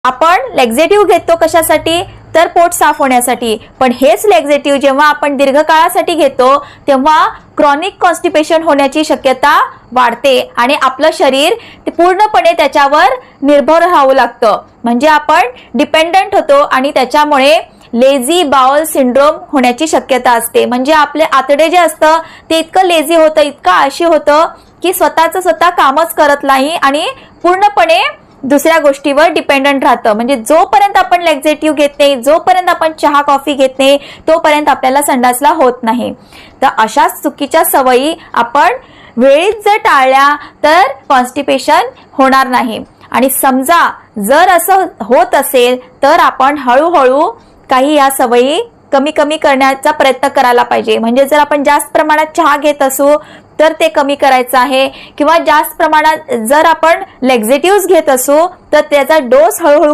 आपण लॅक्झेटिव्ह घेतो कशासाठी, तर पोट साफ होण्यासाठी. पण हेच लॅक्झेटिव्ह जेव्हा आपण दीर्घकाळासाठी घेतो तेव्हा क्रॉनिक कॉन्स्टिपेशन होण्याची शक्यता वाढते आणि आपलं शरीर पूर्णपणे त्याच्यावर निर्भर राहावं लागतं. म्हणजे आपण डिपेंडंट होतो आणि त्याच्यामुळे लेझी बाउल सिंड्रोम होण्याची शक्यता असते. म्हणजे आपले आतडे जे असतं ते इतकं लेझी होतं, इतकं आळशी होतं की स्वतः कामच करत नाही आणि पूर्णपणे दुसऱ्या गोष्टीवर डिपेंडंट राहतं. म्हणजे जोपर्यंत आपण लॅक्झेटिव्ह घेत नाही, जोपर्यंत आपण चहा कॉफी घेत नाही, तोपर्यंत आपल्याला संडासला होत नाही. तर अशा चुकीच्या सवयी आपण वेळीच जर टाळल्या तर कॉन्स्टिपेशन होणार नाही. आणि समजा जर असं होत असेल तर आपण हळूहळू काही या सवयी कमी करण्याचा प्रयत्न करायला पाहिजे. म्हणजे जर आपण जास्त प्रमाणात चहा घेत असू तर ते कमी करायचं आहे, किंवा जास्त प्रमाणात जर आपण लॅक्झेटिव्ह घेत असू तर त्याचा डोस हळूहळू